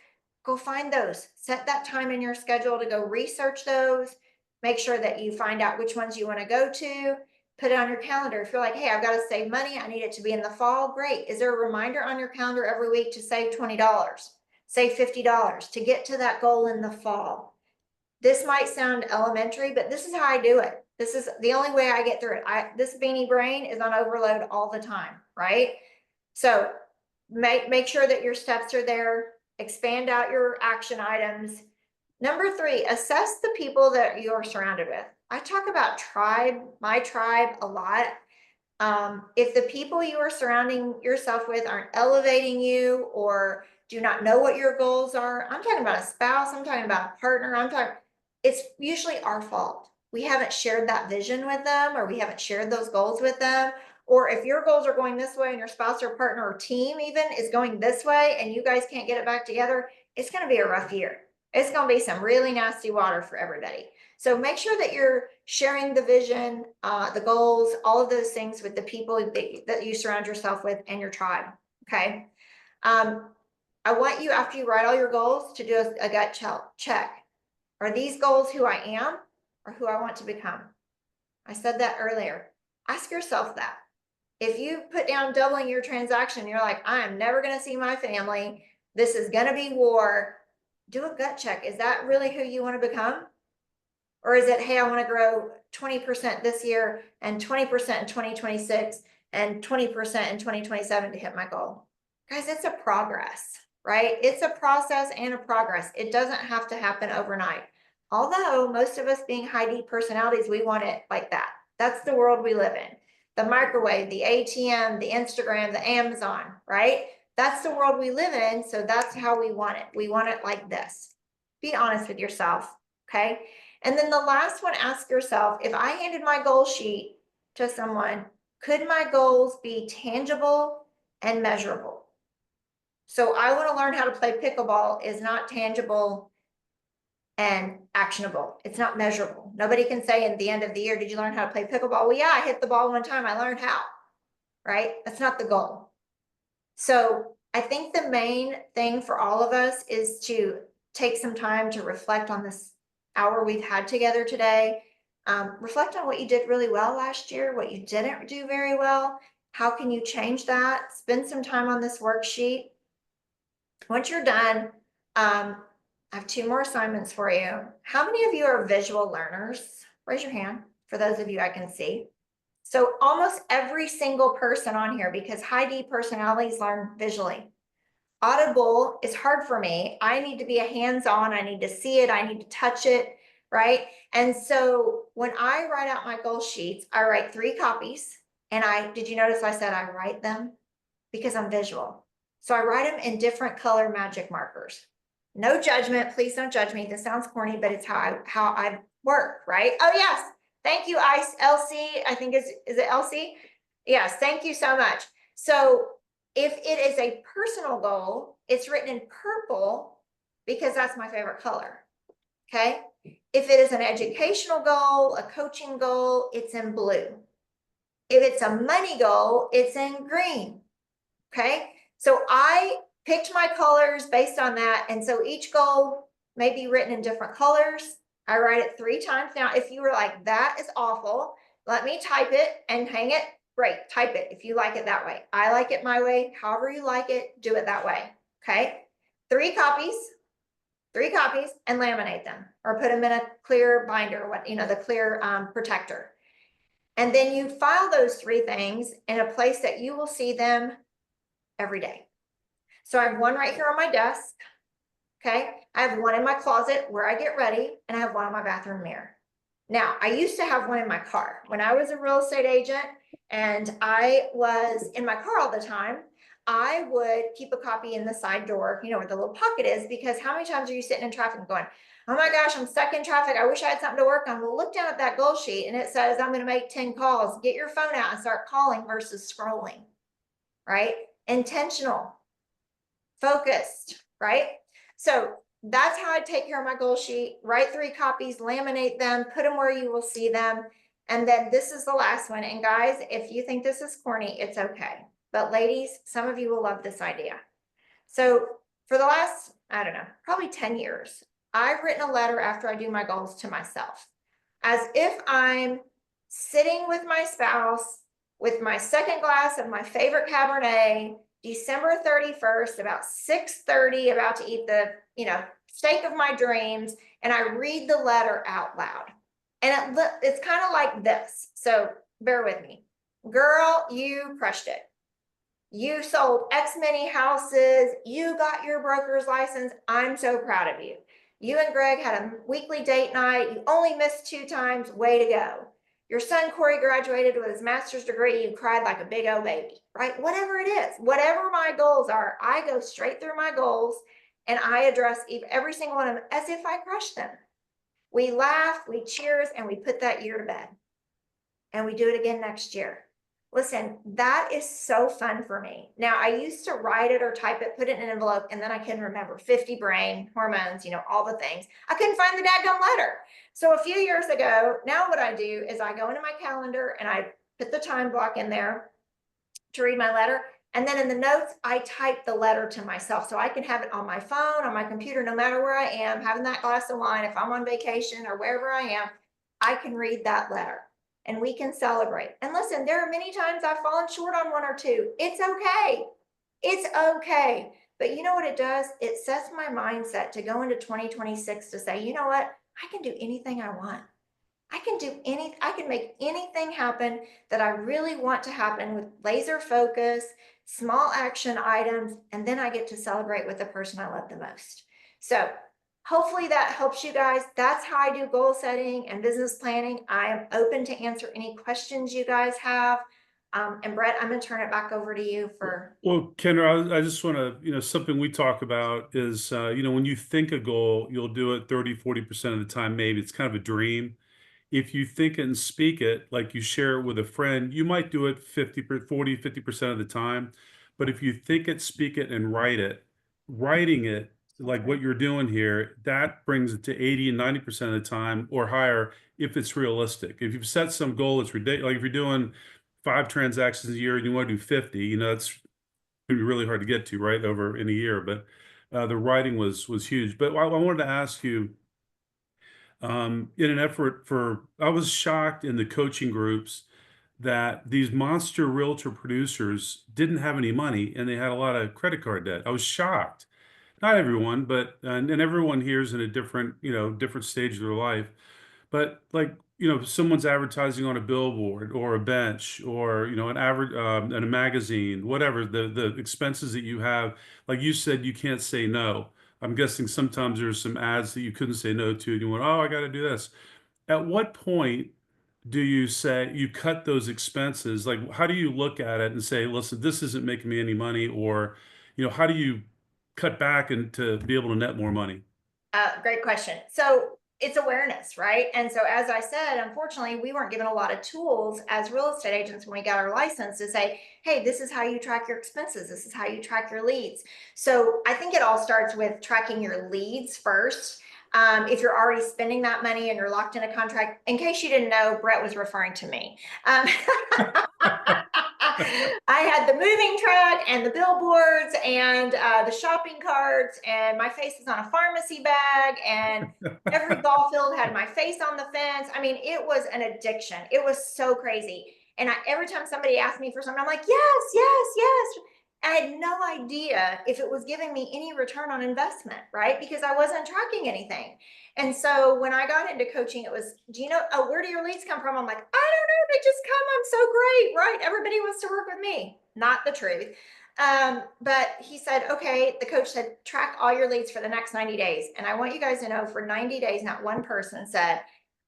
go find those. Set that time in your schedule to go research those. Make sure that you find out which ones you want to go to. Put it on your calendar. If you're like, hey, I've got to save money, I need it to be in the fall, great. Is there a reminder on your calendar every week to save $20, save $50 to get to that goal in the fall? This might sound elementary, but this is how I do it. This is the only way I get through it. This beanie brain is on overload all the time, right? So make sure that your steps are there. Expand out your action items. Number three, assess the people that you are surrounded with. I talk about my tribe a lot. If the people you are surrounding yourself with aren't elevating you or do not know what your goals are, I'm talking about a spouse, I'm talking about a partner, it's usually our fault. We haven't shared that vision with them, or we haven't shared those goals with them. Or if your goals are going this way and your spouse or partner or team even is going this way and you guys can't get it back together, it's going to be a rough year. It's going to be some really nasty water for everybody. So make sure that you're sharing the vision, the goals, all of those things with the people that you surround yourself with and your tribe, okay? I want you, after you write all your goals, to do a gut check. Are these goals who I am or who I want to become? I said that earlier. Ask yourself that. If you put down doubling your transaction, you're like, I am never going to see my family. This is going to be war. do a gut check. Is that really who you want to become? Or is it, hey, I want to grow 20% this year and 20% in 2026 and 20% in 2027 to hit my goal? Guys, it's a progress, right? It's a process and a progress. It doesn't have to happen overnight. Although most of us being high D personalities, we want it like that. That's the world we live in. The microwave, the ATM, the Instagram, the Amazon, right? That's the world we live in. So that's how we want it. We want it like this. Be honest with yourself, okay? And then the last one, ask yourself, if I handed my goal sheet to someone, could my goals be tangible and measurable? So I want to learn how to play pickleball is not tangible and actionable. It's not measurable. Nobody can say at the end of the year, did you learn how to play pickleball? Well, yeah, I hit the ball one time. I learned how, right? That's not the goal. So I think the main thing for all of us is to take some time to reflect on this hour we've had together today. Reflect on what you did really well last year, what you didn't do very well. How can you change that? Spend some time on this worksheet. Once you're done, I have two more assignments for you. How many of you are visual learners? Raise your hand for those of you I can see. So almost every single person on here, because high D personalities learn visually. Audible is hard for me. I need to be a hands-on. I need to see it. I need to touch it, right? And so when I write out my goal sheets, I write 3 copies. And did you notice I said I write them? Because I'm visual. So I write them in different color magic markers. No judgment. Please don't judge me. This sounds corny, but it's how I work, right? Oh, yes. Thank you, Elsie. I think is it Elsie? Yes, thank you so much. So if it is a personal goal, it's written in purple because that's my favorite color. Okay. If it is an educational goal, a coaching goal, it's in blue. If it's a money goal, it's in green. Okay. So I picked my colors based on that. And so each goal may be written in different colors. I write it 3 times. Now, if you were like, that is awful, let me type it and hang it. Great, type it if you like it that way. I like it my way. However you like it, do it that way. Okay. 3 copies, and laminate them or put them in a clear binder, the clear protector. And then you file those 3 things in a place that you will see them every day. So I have one right here on my desk. Okay. I have one in my closet where I get ready, and I have one on my bathroom mirror. Now, I used to have one in my car. When I was a real estate agent and I was in my car all the time, I would keep a copy in the side door, where the little pocket is, because how many times are you sitting in traffic going, oh my gosh, I'm stuck in traffic. I wish I had something to work on. Well, look down at that goal sheet and it says, I'm going to make 10 calls. Get your phone out and start calling versus scrolling, right? Intentional, focused, right? So that's how I take care of my goal sheet. Write 3 copies, laminate them, put them where you will see them. And then this is the last one. And guys, if you think this is corny, it's okay. But ladies, some of you will love this idea. So for the last, I don't know, probably 10 years, I've written a letter after I do my goals to myself, as if I'm sitting with my spouse with my second glass of my favorite Cabernet, December 31st, about 6:30, about to eat the, steak of my dreams. And I read the letter out loud. And it's kind of like this. So bear with me. Girl, you crushed it. You sold X many houses. You got your broker's license. I'm so proud of you. You and Greg had a weekly date night. You only missed 2 times. Way to go. Your son Corey graduated with his master's degree. You cried like a big old baby, right? Whatever it is, whatever my goals are, I go straight through my goals and I address every single one of them as if I crushed them. We laugh, we cheers, and we put that year to bed. And we do it again next year. Listen, that is so fun for me. Now, I used to write it or type it, put it in an envelope, and then I couldn't remember. 50 brain, hormones, all the things. I couldn't find the daggone letter. So a few years ago, now what I do is I go into my calendar and I put the time block in there to read my letter. And then in the notes, I type the letter to myself so I can have it on my phone, on my computer, no matter where I am, having that glass of wine. If I'm on vacation or wherever I am, I can read that letter. And we can celebrate. And listen, there are many times I've fallen short on 1 or 2. It's okay. It's okay. But you know what it does? It sets my mindset to go into 2026 to say, you know what? I can do anything I want. I can make anything happen that I really want to happen with laser focus, small action items, and then I get to celebrate with the person I love the most. So hopefully that helps you guys. That's how I do goal setting and business planning. I am open to answer any questions you guys have. And Brett, I'm going to turn it back over to you for. Well, Kendra, I just want to, something we talk about is, when you think a goal, you'll do it 30, 40% of the time, maybe. It's kind of a dream. If you think it and speak it, like you share it with a friend, you might do it 50 40 50% of the time. But if you think it, speak it, and writing it, like what you're doing here, that brings it to 80 and 90% of the time or higher if it's realistic. If you've set some goal, it's ridiculous. Like if you're doing 5 transactions a year and you want to do 50, that's going to be really hard to get to, right, over in a year. But the writing was huge. But I wanted to ask you, in an effort for, I was shocked in the coaching groups that these monster realtor producers didn't have any money and they had a lot of credit card debt. I was shocked. Not everyone, but and everyone here is in a different, different stage of their life. But like, someone's advertising on a billboard or a bench or, an average in a magazine, whatever, the expenses that you have, like you said, you can't say no. I'm guessing sometimes there's some ads that you couldn't say no to, and you went, oh, I got to do this. At what point do you say you cut those expenses? Like, how do you look at it and say, listen, this isn't making me any money? Or, how do you cut back and to be able to net more money? Great question. So it's awareness, right? And so, as I said, unfortunately, we weren't given a lot of tools as real estate agents when we got our license to say, hey, this is how you track your expenses. This is how you track your leads. So I think it all starts with tracking your leads first. If you're already spending that money and you're locked in a contract, in case you didn't know, Brett was referring to me. I had the moving truck and the billboards and the shopping carts, and my face was on a pharmacy bag, and every ball field had my face on the fence. I mean, it was an addiction. It was so crazy. And every time somebody asked me for something, I'm like, yes, yes, yes. I had no idea if it was giving me any return on investment, right? Because I wasn't tracking anything. And so when I got into coaching, it was, do you know, oh, where do your leads come from? I'm like, I don't know. They just come. I'm so great, right? Everybody wants to work with me. Not the truth. But he said, okay, the coach said, track all your leads for the next 90 days. And I want you guys to know for 90 days, not one person said,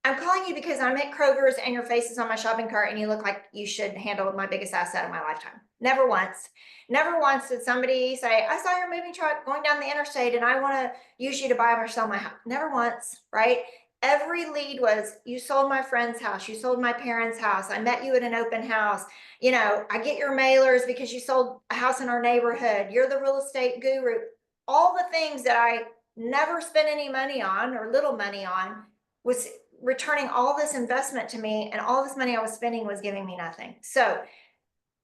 I'm calling you because I'm at Kroger's and your face is on my shopping cart and you look like you should handle my biggest asset of my lifetime. Never once. Never once did somebody say, I saw your moving truck going down the interstate and I want to use you to buy or sell my house. Never once, right? Every lead was, you sold my friend's house, you sold my parents' house, I met you at an open house, I get your mailers because you sold a house in our neighborhood, you're the real estate guru. All the things that I never spent any money on or little money on was returning all this investment to me, and all this money I was spending was giving me nothing. So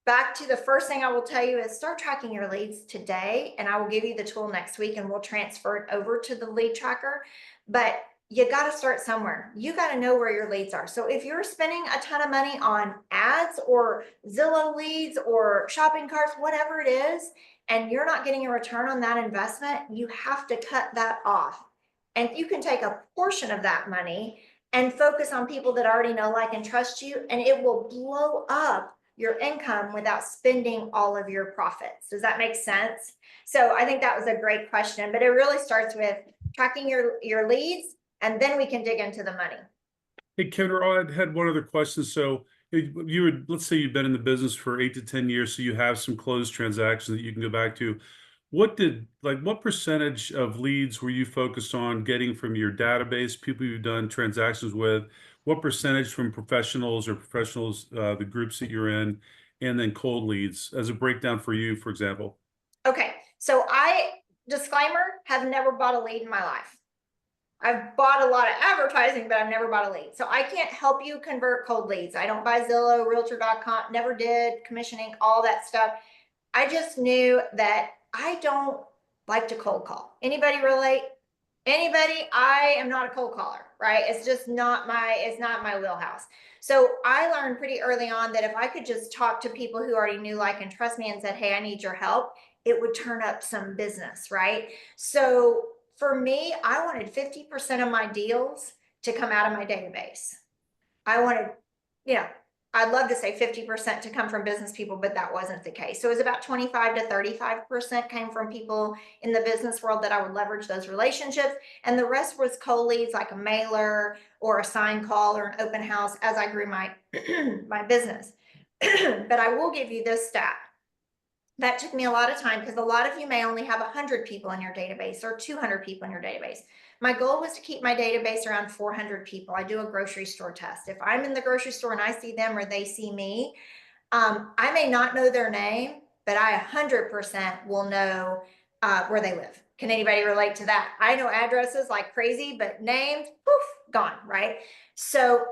back to the first thing I will tell you is start tracking your leads today, and I will give you the tool next week and we'll transfer it over to the lead tracker. But you got to start somewhere. You got to know where your leads are. So if you're spending a ton of money on ads or Zillow leads or shopping carts, whatever it is, and you're not getting a return on that investment, you have to cut that off. And you can take a portion of that money and focus on people that already know, like, and trust you, and it will blow up your income without spending all of your profits. Does that make sense? So I think that was a great question, but it really starts with tracking your leads, and then we can dig into the money. Hey, Kendra, I had one other question. So you would, let's say you've been in the business for 8 to 10 years, so you have some closed transactions that you can go back to. What percentage of leads were you focused on getting from your database, people you've done transactions with? What percentage from professionals, the groups that you're in, and then cold leads as a breakdown for you, for example? Okay, so disclaimer, have never bought a lead in my life. I've bought a lot of advertising, but I've never bought a lead. So I can't help you convert cold leads. I don't buy Zillow, Realtor.com, never did, commissioning, all that stuff. I just knew that I don't like to cold call. Anybody relate? Anybody? I am not a cold caller, right? It's just it's not my wheelhouse. So I learned pretty early on that if I could just talk to people who already knew, like, and trust me and said, hey, I need your help, it would turn up some business, right? So for me, I wanted 50% of my deals to come out of my database. I wanted, you know, I'd love to say 50% to come from business people, but that wasn't the case. So it was about 25 to 35% came from people in the business world that I would leverage those relationships. And the rest was cold leads, like a mailer or a sign call or an open house as I grew my, my business. But I will give you this stat. That took me a lot of time because a lot of you may only have 100 people in your database or 200 people in your database. My goal was to keep my database around 400 people. I do a grocery store test. If I'm in the grocery store and I see them or they see me, I may not know their name, but I 100% will know where they live. Can anybody relate to that? I know addresses like crazy, but names, poof, gone, right? So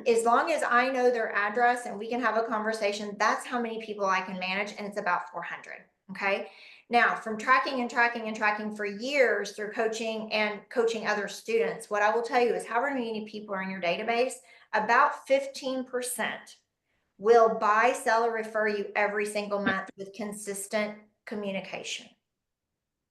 as long as I know their address and we can have a conversation, that's how many people I can manage, and it's about 400. Okay. Now, from tracking and tracking and tracking for years through coaching and coaching other students, what I will tell you is however many people are in your database, about 15% will buy, sell, or refer you every single month with consistent communication.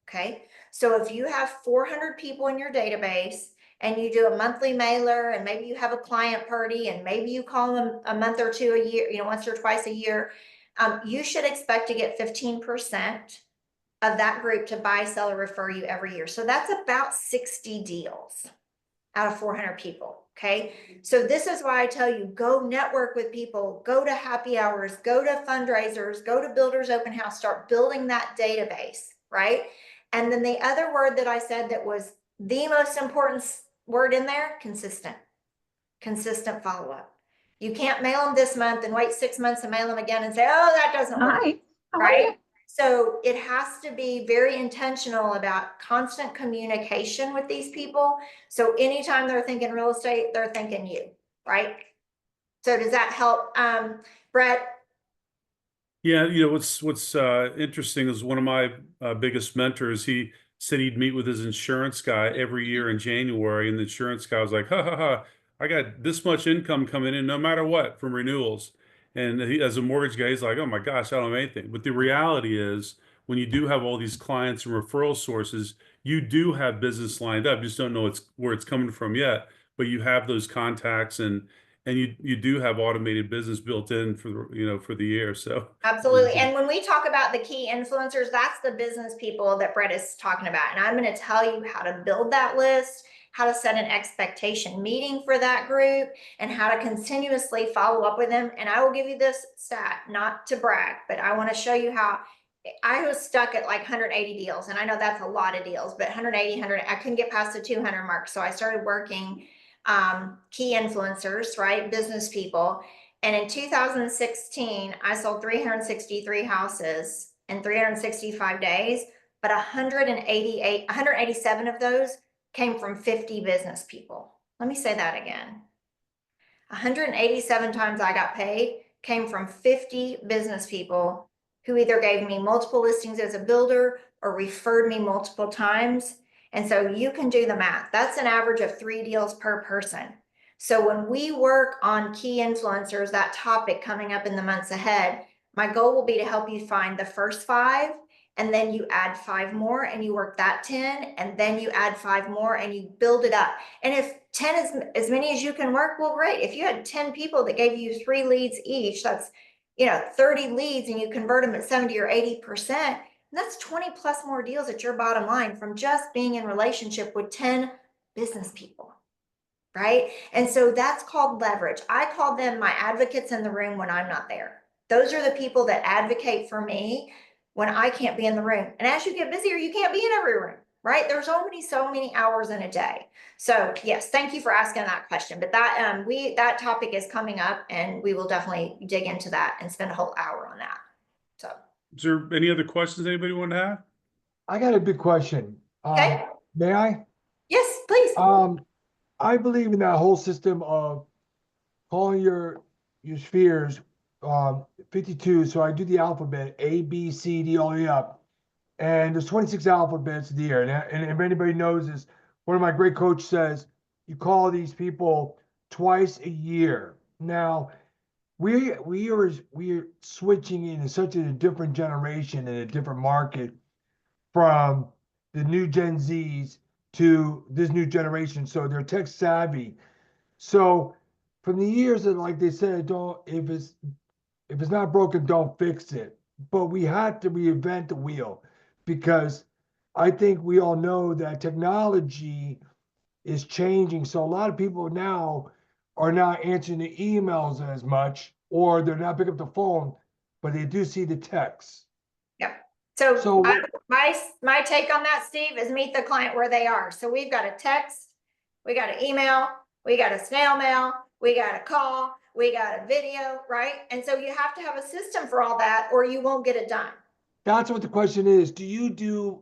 Okay. So if you have 400 people in your database and you do a monthly mailer and maybe you have a client party and maybe you call them a month or two a year, once or twice a year, you should expect to get 15% of that group to buy, sell, or refer you every year. So that's about 60 deals out of 400 people. Okay. So this is why I tell you, go network with people, go to happy hours, go to fundraisers, go to builders open house, start building that database. Right. And then the other word that I said that was the most important word in there, consistent follow-up. You can't mail them this month and wait 6 months to mail them again and say, oh, that doesn't work. Hi, how are Right. you? So it has to be very intentional about constant communication with these people. So anytime they're thinking real estate, they're thinking you, right? So does that help, Brett? Yeah, what's interesting is one of my biggest mentors. He said he'd meet with his insurance guy every year in January, and the insurance guy was like, "Ha ha ha! I got this much income coming in, no matter what, from renewals." And he, as a mortgage guy, he's like, "Oh my gosh, I don't have anything." But the reality is, when you do have all these clients and referral sources, you do have business lined up. You just don't know where it's coming from yet, but you have those contacts and you do have automated business built in for for the year. So. Absolutely. And when we talk about the key influencers, that's the business people that Brett is talking about. And I'm going to tell you how to build that list, how to set an expectation meeting for that group, and how to continuously follow up with them. And I will give you this stat, not to brag, but I want to show you how I was stuck at like 180 deals. And I know that's a lot of deals, but 180, 100, I couldn't get past the 200 mark. So I started working key influencers, right? Business people. And in 2016, I sold 363 houses in 365 days, but 187 of those came from 50 business people. Let me say that again. 187 times I got paid came from 50 business people who either gave me multiple listings as a builder or referred me multiple times. And so you can do the math. That's an average of 3 deals per person. So when we work on key influencers, that topic coming up in the months ahead, my goal will be to help you find the first 5, and then you add 5 more and you work that 10, and then you add 5 more and you build it up. And if 10 is as many as you can work, well, great. If you had 10 people that gave you 3 leads each, that's 30 leads, and you convert them at 70 or 80%, that's 20 plus more deals at your bottom line from just being in relationship with 10 business people. Right? And so that's called leverage. I call them my advocates in the room when I'm not there. Those are the people that advocate for me when I can't be in the room. And as you get busier, you can't be in every room, right? There's only so many hours in a day. So yes, thank you for asking that question. But that topic is coming up, and we will definitely dig into that and spend a whole hour on that. So Is there any other questions anybody want to have? I got a big question. okay. May I? Yes, please. I believe in that whole system of calling your spheres 52. So I do the alphabet A, B, C, D, all the way up. And there's 26 alphabets of the year. And if anybody knows this, one of my great coach says you call these people twice a year. Now, we're switching into such a different generation and a different market from the new Gen Zs to this new generation. So they're tech savvy. So from the years that, like they said, don't if it's not broken, don't fix it. But we had to reinvent the wheel because I think we all know that technology is changing. So a lot of people now are not answering the emails as much, or they're not picking up the phone, but they do see the texts. Yep. So So my take on that, Steve, is meet the client where they are. So we've got a text, we got an email, we got a snail mail, we got a call, we got a video, right? And so you have to have a system for all that or you won't get it done. that's what the question is. Do you do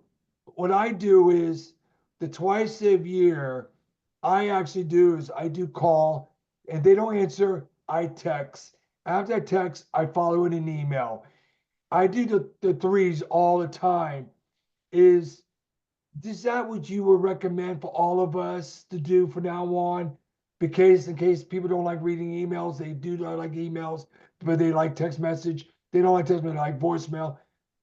what I do is the twice a year I actually do is I do call and they don't answer, I text. After I text, I follow in an email. I do the threes all the time. Is that what you would recommend for all of us to do from now on? Because in case people don't like reading emails, they do not like emails, but they like text message. They don't like text message, they like voicemail.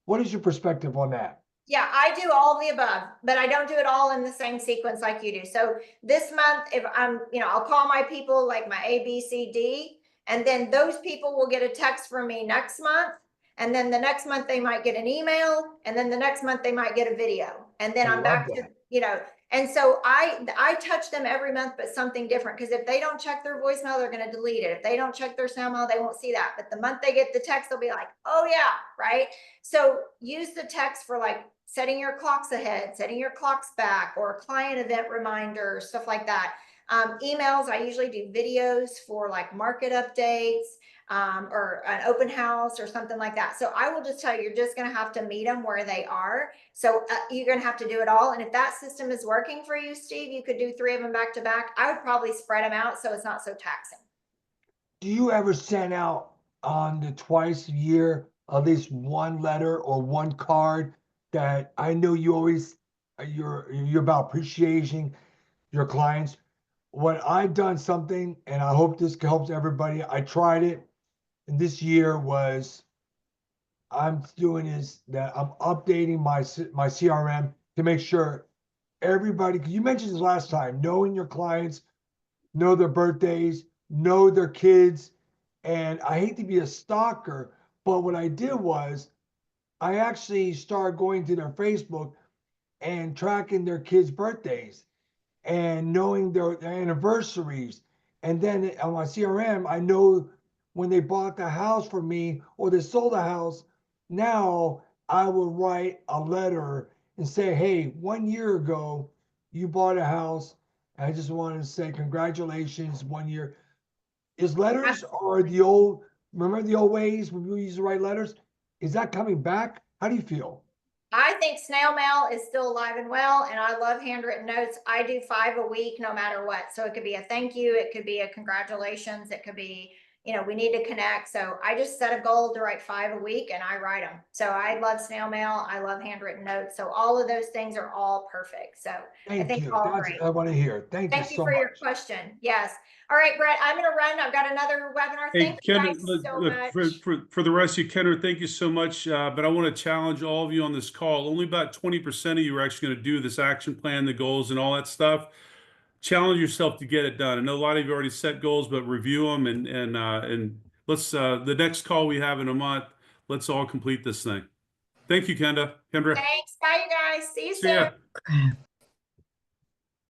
What is your perspective on that? Yeah, I do all of the above, but I don't do it all in the same sequence like you do. So this month, if I'm, I'll call my people like my A, B, C, D, and then those people will get a text from me next month. And then the next month they might get an email, and then the next month they might get a video. And then I I'm love back to, that. and so I touch them every month, but something different. Because if they don't check their voicemail, they're going to delete it. If they don't check their snail mail, they won't see that. But the month they get the text, they'll be like, oh yeah, right. So use the text for like setting your clocks ahead, setting your clocks back, or client event reminders, stuff like that. Emails, I usually do videos for like market updates, or an open house or something like that. So I will just tell you, you're just going to have to meet them where they are. So you're going to have to do it all. And if that system is working for you, Steve, you could do 3 of them back to back. I would probably spread them out so it's not so taxing. Do you ever send out on the twice a year at least one letter or one card that I know you always you're about appreciating your clients? When I've done something, and I hope this helps everybody, I tried it, and this year was I'm doing is that I'm updating my CRM to make sure everybody. Because you mentioned this last time, knowing your clients, know their birthdays, know their kids, and I hate to be a stalker, but what I did was I actually started going to their Facebook and tracking their kids' birthdays and knowing their anniversaries. And then on my CRM, I know when they bought the house for me or they sold the house. Now I will write a letter and say, hey, 1 year ago, you bought a house. I just wanted to say congratulations, 1 year. Is letters or Absolutely. the old, remember the old ways when we used to write letters? Is that coming back? How do you feel? I think snail mail is still alive and well, and I love handwritten notes. I do 5 a week, no matter what. So it could be a thank you, it could be a congratulations, it could be, we need to connect. So I just set a goal to write 5 a week, and I write them. So I love snail mail, I love handwritten notes. So all of those things are all perfect. So I Thank think you. all That's great. what I want to hear. Thank you Thank you so for your much. question. Yes. All right, Brett, I'm going to run. I've got another webinar. Hey, Thank you Ken, guys so much. for the rest of you, Kenner, thank you so much. But I want to challenge all of you on this call. Only about 20% of you are actually going to do this action plan, the goals, and all that stuff. Challenge yourself to get it done. I know a lot of you already set goals, but review them and let's the next call we have in a month. Let's all complete this thing. Thank you, Kendra. Thanks. Bye, you guys. See you See soon. ya.